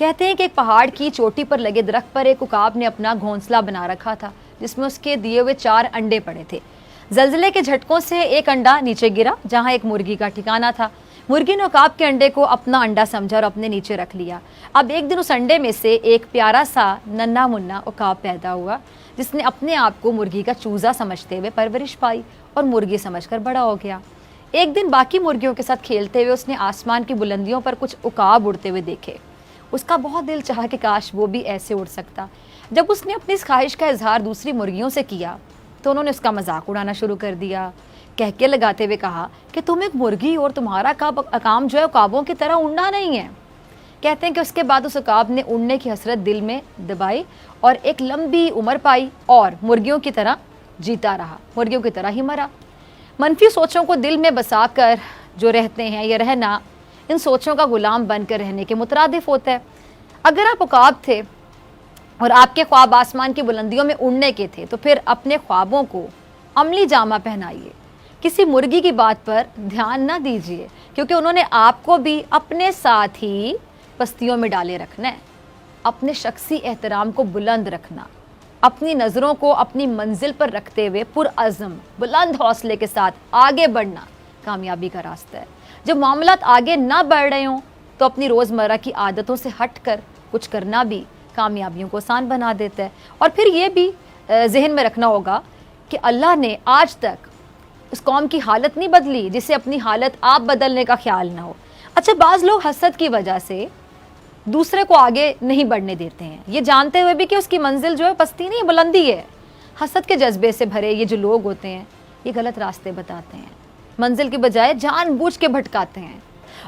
कहते हैं कि एक पहाड़ की चोटी पर लगे दरख्त पर एक उकाब ने अपना घोंसला बना रखा था, जिसमें उसके दिए हुए 4 अंडे पड़े थे। जल्जले के झटकों से एक अंडा नीचे गिरा, जहां एक मुर्गी का ठिकाना था। मुर्गी ने उकाब के अंडे को अपना अंडा समझा और अपने नीचे रख लिया। अब एक दिन उस अंडे में से एक प्यारा सा नन्हा मुन्ना उकाब पैदा हुआ, जिसने अपने आप को मुर्गी का चूजा समझते हुए परवरिश पाई और मुर्गी समझकर बड़ा हो गया। एक दिन बाकी मुर्गियों के साथ खेलते हुए उसने आसमान की बुलंदियों पर कुछ उकाब उड़ते हुए देखे। उसका बहुत दिल चाहा कि काश वो भी ऐसे उड़ सकता। जब उसने अपनी इस ख्वाहिश का इजहार दूसरी मुर्गियों से किया तो उन्होंने उसका मजाक उड़ाना शुरू कर दिया, कहके लगाते हुए कहा कि तुम एक मुर्गी और तुम्हारा काम जो है उकाबों की तरह उड़ना नहीं है। कहते हैं कि उसके बाद उस उकाब ने उड़ने की हसरत दिल में दबाई और एक लंबी उम्र पाई और मुर्गियों की तरह जीता रहा, मुर्गियों की तरह ही मरा। मनफी सोचों को दिल में बसाकर जो रहते हैं, यह रहना इन सोचों का गुलाम बनकर रहने के मुतरादिफ होता है। अगर आप उकाब थे और आपके ख्वाब आसमान की बुलंदियों में उड़ने के थे, तो फिर अपने ख्वाबों को अमली जामा पहनाइए। किसी मुर्गी की बात पर ध्यान ना दीजिए, क्योंकि उन्होंने आपको भी अपने साथ ही पस्तियों में डाले रखना है। अपने शख्सी एहतराम को बुलंद रखना, अपनी नज़रों को अपनी मंजिल पर रखते हुए पुरअज़्म बुलंद हौसले के साथ आगे बढ़ना कामयाबी का रास्ता है। जब मामलात आगे ना बढ़ रहे हों तो अपनी रोज़मर्रा की आदतों से हट कर कुछ करना भी कामयाबियों को आसान बना देता है। और फिर ये भी जहन में रखना होगा कि अल्लाह ने आज तक उस कौम की हालत नहीं बदली जिसे अपनी हालत आप बदलने का ख्याल ना हो। अच्छा, बाज़ लोग हसद की वजह से दूसरे को आगे नहीं बढ़ने देते हैं, ये जानते हुए भी कि उसकी मंजिल जो है पस्ती नहीं बुलंदी है। हसद के जज्बे से भरे ये जो लोग होते हैं, ये गलत रास्ते बताते हैं, मंजिल के बजाय जानबूझ के भटकाते हैं।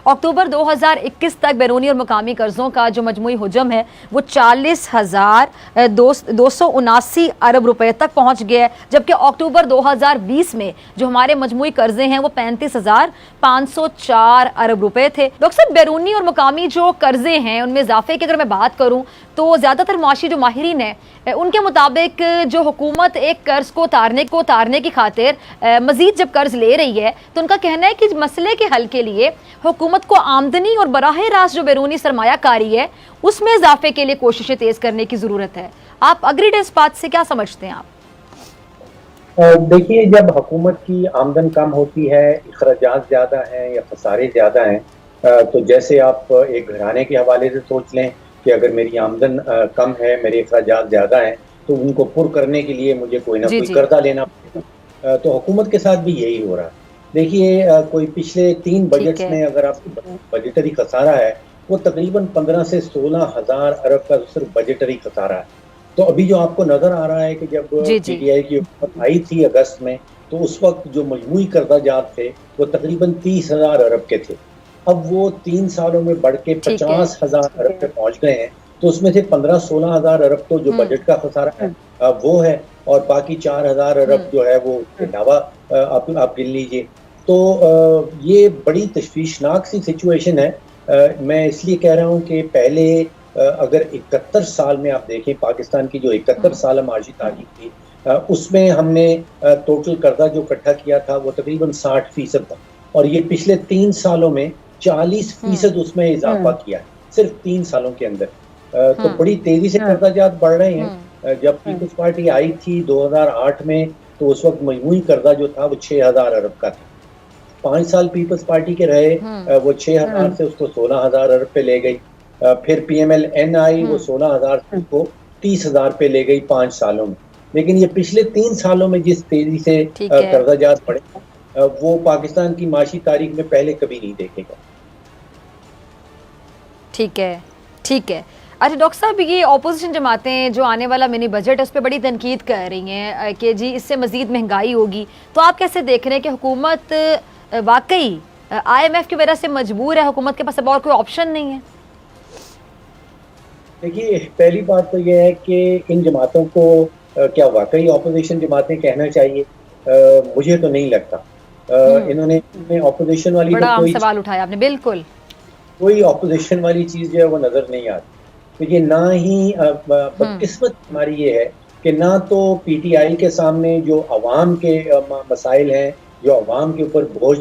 अक्टूबर 2021 तक बैरूनी और मुकामी कर्ज़ों का जो मजमूई हुजम है वो 40,279 अरब रुपए तक पहुंच गया है, जबकि अक्टूबर 2020 में जो हमारे मजमूई कर्जे हैं वो 35,504 अरब रुपए थे। डॉक्टर साहब, बैरूनी और मुकामी जो कर्जे हैं उनमें इजाफे की अगर मैं बात करूं तो ज़्यादातर मुआशी जो माहिरीन है उनके मुताबिक जो हुकूमत एक कर्ज को उतारने की खातिर मजीद जब कर्ज ले रही है तो उनका कहना है कि मसले के हल के लिए हुकूमत को आमदनी और बराह रास्त जो बैरूनी सरमायाकारी है उसमें इजाफे के लिए कोशिशें तेज करने की जरूरत है। आप अग्रीड इस बात से, क्या समझते हैं आप? देखिए, जब हुकूमत की आमदन कम होती है, अखराजात ज़्यादा हैं या खसारे ज़्यादा हैं, तो जैसे आप एक घराने के हवाले से सोच लें कि अगर मेरी आमदन कम है, मेरे अखराजात ज़्यादा हैं, तो उनको पुर करने के लिए मुझे कोई ना कोई कर्जा लेना पड़ेगा। तो हुकूमत के साथ भी यही हो रहा है। देखिए, कोई पिछले 3 बजट्स में अगर आपको बजटरी खसारा है वो तकरीबन 15 से 16 हज़ार अरब का सिर्फ बजटरी खसारा है। तो अभी जो आपको नजर आ रहा है कि जब पीटीआई की हुकूमत आई थी अगस्त में, तो उस वक्त जो मजमूई कर्जाजात थे वो तकरीबन 30,000 अरब के थे। अब वो 3 सालों में बढ़ के 50,000 अरब पे पहुंच गए हैं। तो उसमें से 15-16 हज़ार अरब तो जो बजट का खसारा है वो है, और बाकी 4,000 अरब जो है वो अलावा आप गिन लीजिए। तो ये बड़ी तशवीशनाक सी सिचुएशन है। मैं इसलिए कह रहा हूँ कि पहले अगर 71 साल में आप देखें, पाकिस्तान की जो 71 साल माशी तारीख थी, उसमें हमने टोटल कर्जा जो इकट्ठा किया था वो तकरीबन 60% था, और ये पिछले 3 सालों में 40% उसमें इजाफा किया है, सिर्फ 3 सालों के अंदर। तो बड़ी तेजी से कर्जाजात बढ़ रहे हैं। जब पीपल्स पार्टी आई थी 2008 में, तो उस वक्त मजमूई कर्जा जो था वो 6,000 अरब का था। 5 साल पीपल्स पार्टी के रहे, वो 6,000 से उसको 16,000 अरब पे ले गई। फिर PMLN आई, वो 16,000 से उसको 30,000 पे ले गई 5 सालों में। लेकिन ये पिछले 3 सालों में जिस तेजी से कर्जाजात बढ़े वो पाकिस्तान की माशी तारीख में पहले कभी नहीं देखेगा। ठीक है। अच्छा डॉक्टर साहब, ये अपोजिशन जमातें जो आने वाला मिनी बजट है उस पर बड़ी तनकीद कर रही हैं कि जी इससे मजीद महंगाई होगी, तो आप कैसे देख रहे हैं कि हुकूमत वाकई IMF की वजह से मजबूर है, हुकूमत के पास अब और कोई ऑप्शन नहीं है? देखिए, पहली बात तो यह है कि इन जमातों को क्या वाकई अपोजिशन जमातें कहना चाहिए? मुझे तो नहीं लगता। इन्होंने अपोजिशन वाली बड़ा आम सवाल उठाया आपने। बिल्कुल, कोई अपोजिशन वाली चीज जो है वो नजर नहीं आती। देखिए, ना ही बदकिस्मत हमारी ये है कि ना तो PTI के सामने जो अवाम के मसाइल हैं, जो अवाम के ऊपर बोझ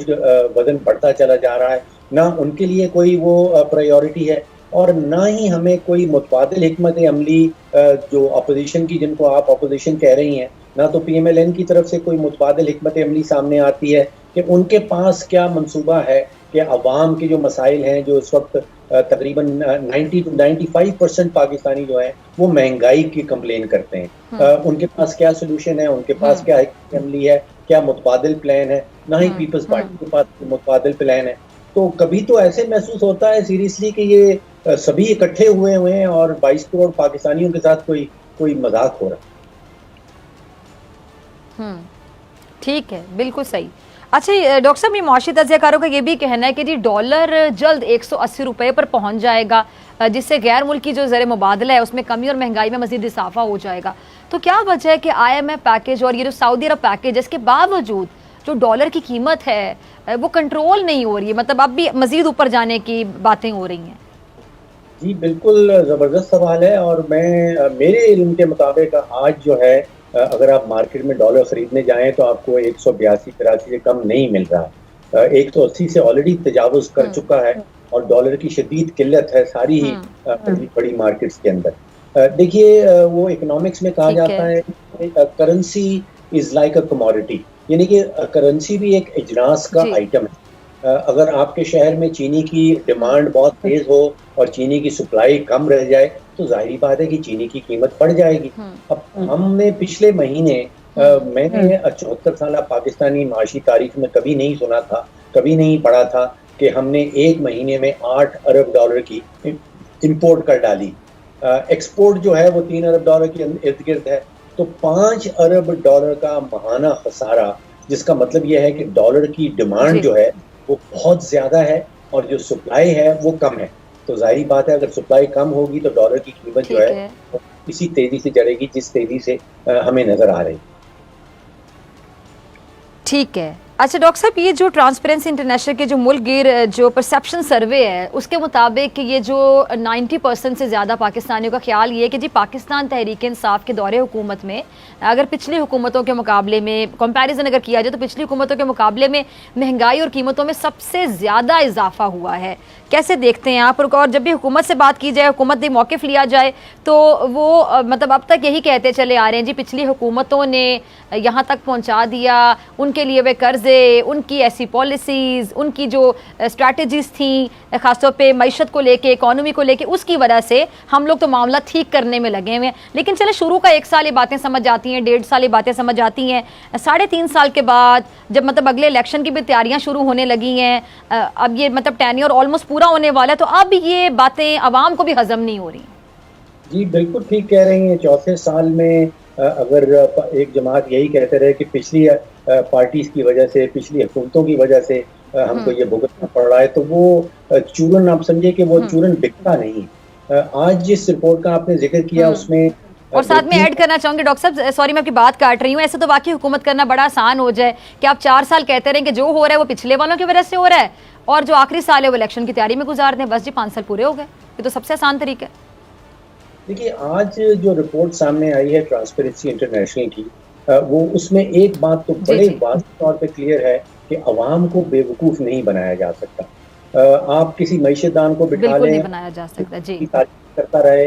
वजन बढ़ता चला जा रहा है, ना उनके लिए कोई वो प्रायोरिटी है। और ना ही हमें कोई मुतबादिल हिकमत अमली जो अपोजिशन की, जिनको आप अपोजिशन कह रही हैं, ना तो PMLN की तरफ से कोई मुतबादिल हिकमत अमली सामने आती है कि उनके पास क्या मंसूबा है कि अवाम के जो मसाइल हैं, जो इस वक्त तकरीबन 90 to 95% पाकिस्तानी जो हैं वो महंगाई की कंप्लेन करते हैं, उनके पास क्या सोल्यूशन है, उनके पास क्या हिकमत अमली है, क्या मुतबादिल प्लान है? ना ही पीपल्स पार्टी के पास मुतबादिल प्लान है। तो कभी तो ऐसे महसूस होता है सीरियसली कि ये सभी इकट्ठे हुए हैं और 22 करोड़ पाकिस्तानियों के साथ कोई मजाक हो रहा है। ठीक है, बिल्कुल सही। अच्छा डॉक्टर साहब, ये मुआशी तज्ज़ियाकारों का ये भी कहना है कि जी डॉलर जल्द 180 रुपये पर पहुंच जाएगा, जिससे गैर मुल्की जो ज़र मुबादला है उसमें कमी और महंगाई में मज़ीद इजाफा हो जाएगा। तो क्या वजह है कि IMF पैकेज और ये जो सऊदी अरब पैकेज, इसके बावजूद जो डॉलर की कीमत है वो कंट्रोल नहीं हो रही है, मतलब अब भी मज़ीद ऊपर जाने की बातें हो रही हैं? जी बिल्कुल ज़बरदस्त सवाल है, और मेरे इल्म के मुताबिक आज जो है अगर आप मार्केट में डॉलर खरीदने जाएं तो आपको 182-83 से कम नहीं मिल रहा। 180 से ऑलरेडी तजावुज कर चुका है और डॉलर की शदीद किल्लत है सारी ही बड़ी मार्केट्स के अंदर। देखिए वो इकोनॉमिक्स में कहा जाता है currency is like a commodity, यानी कि करेंसी भी एक इजनास का आइटम है। अगर आपके शहर में चीनी की डिमांड बहुत तेज हो और चीनी की सप्लाई कम रह जाए तो जाहिर बात है कि चीनी की कीमत बढ़ जाएगी। अब हमने पिछले महीने मैंने 74 साल पाकिस्तानी माशी तारीख में कभी नहीं सुना था, कभी नहीं पढ़ा था कि हमने एक महीने में 8 अरब डॉलर की इंपोर्ट कर डाली। एक्सपोर्ट जो है वो 3 अरब डॉलर के इर्द गिर्द है, तो 5 अरब डॉलर का महाना खसारा, जिसका मतलब यह है कि डॉलर की डिमांड जो है वो बहुत ज्यादा है और जो सप्लाई है वो कम है। तो जाहिर बात है अगर सप्लाई कम होगी तो डॉलर की कीमत जो है इसी तेजी से चढ़ेगी जिस तेजी से हमें नजर आ रही है। ठीक है। अच्छा डॉक्टर साहब, ये जो ट्रांसपेरेंसी इंटरनेशनल के जो मुल्क गिर जो परसेप्शन सर्वे है उसके मुताबिक ये जो 90% से ज़्यादा पाकिस्तानियों का ख्याल ये है कि जी पाकिस्तान तहरीक इंसाफ के दौरे हुकूमत में अगर पिछली हुकूमतों के मुकाबले में कंपैरिजन अगर किया जाए तो पिछली हुकूमतों के मुकाबले में महंगाई और कीमतों में सबसे ज़्यादा इजाफा हुआ है। कैसे देखते हैं आप? और जब भी हुकूमत से बात की जाए, हुकूमत भी मौक़िफ़ लिया जाए तो वो मतलब अब तक यही कहते चले आ रहे हैं जी पिछली हुकूमतों ने यहाँ तक पहुँचा दिया, उनके लिए वे कर्जे, उनकी ऐसी पॉलिसीज़, उनकी जो स्ट्रैटेजीज़ थी ख़ासतौर पे मईशत को लेके, इकॉनमी को लेके, उसकी वजह से हम लोग तो मामला ठीक करने में लगे हुए हैं। लेकिन चले शुरू का 1 साल ये बातें समझ आती हैं, 1.5 साल ये बातें समझ आती हैं, 3.5 साल के बाद जब मतलब अगले इलेक्शन की भी तैयारियां शुरू होने लगी हैं, अब ये मतलब टेन्योर ऑलमोस्ट पूरा होने वाला है, तो अब ये बातें आवाम को भी हजम नहीं हो रही। जी बिल्कुल ठीक कह रही हैं। चौथे साल में अगर एक जमात यही कहते रहे कि पिछली पार्टीज की वजह से, पिछली हुकूमतों की वजह से हमको ये भुगतना पड़ रहा है, तो वो चूरन आप समझे कि वो चूरन बिकता नहीं। आज जिस रिपोर्ट का आपने जिक्र किया उसमें और साथ में ऐड करना चाहूंगी डॉक्टर साहब, सॉरी मैं आपकी बात काट रही हूँ, ऐसे तो वाकई हुकूमत करना बड़ा आसान हो जाए कि आप 4 साल कहते रहें कि जो हो रहा है वो पिछले वालों की वजह से हो रहा है और जो आखिरी साल है वो इलेक्शन की तैयारी में गुजार दें, बस जी 5 साल पूरे हो गए। ये तो सबसे आसान तरीका है। देखिए आज जो रिपोर्ट सामने आई है ट्रांसपेरेंसी इंटरनेशनल की, वो उसमें एक बात तो बड़े वाज़ेह तौर पे क्लियर है कि अवाम को बेवकूफ़ नहीं बनाया जा सकता। आप किसी मईशतदान को बिठा लें, नहीं बनाया जा सकता जी, तारीफ करता रहे,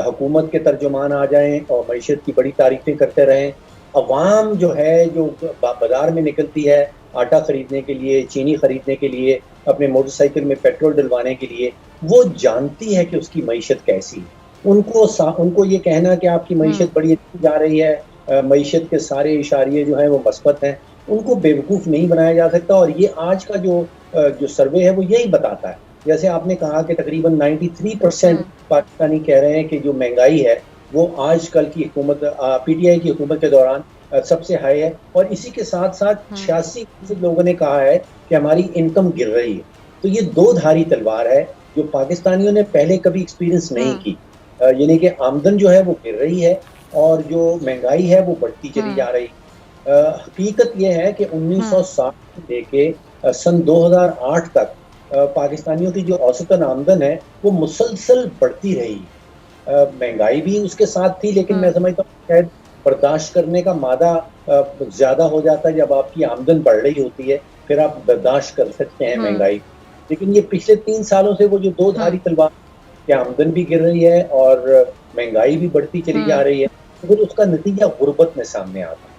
हुकूमत के तर्जुमान आ जाएं और मईशत की बड़ी तारीफें करते रहें। अवाम जो है, जो बाजार में निकलती है आटा खरीदने के लिए, चीनी खरीदने के लिए, अपने मोटरसाइकिल में पेट्रोल डलवाने के लिए, वो जानती है कि उसकी मईशत कैसी है। उनको ये कहना कि आपकी मईशत बड़ी अच्छी जा रही है, मईशत के सारे इशारे जो हैं वो मस्बत हैं, उनको बेवकूफ़ नहीं बनाया जा सकता। और ये आज का जो सर्वे है वो यही बताता है। जैसे आपने कहा कि तकरीबन 93% पाकिस्तानी कह रहे हैं कि जो महंगाई है वो आजकल की हुकूमत, PTI की हुकूमत के दौरान सबसे हाई है। और इसी के साथ साथ 86% लोगों ने कहा है कि हमारी इनकम गिर रही है। तो ये दो धारी तलवार है जो पाकिस्तानियों ने पहले कभी एक्सपीरियंस नहीं की, यानी कि आमदन जो है वो गिर रही है और जो महंगाई है वो बढ़ती चली जा रही है। हकीकत ये है कि 1960 से लेके सन 2008 तक पाकिस्तानियों की जो औसतन आमदन है वो मुसलसल बढ़ती रही। महंगाई भी उसके साथ थी, लेकिन मैं समझता हूँ शायद बर्दाश्त करने का मादा ज़्यादा हो जाता है जब आपकी आमदन बढ़ रही होती है, फिर आप बर्दाश्त कर सकते हैं महंगाई। लेकिन ये पिछले 3 सालों से वो जो दो धारी तलवार कि आमदन भी गिर रही है और महंगाई भी बढ़ती चली जा रही है, तो फिर उसका नतीजा गुर्बत में सामने आता है।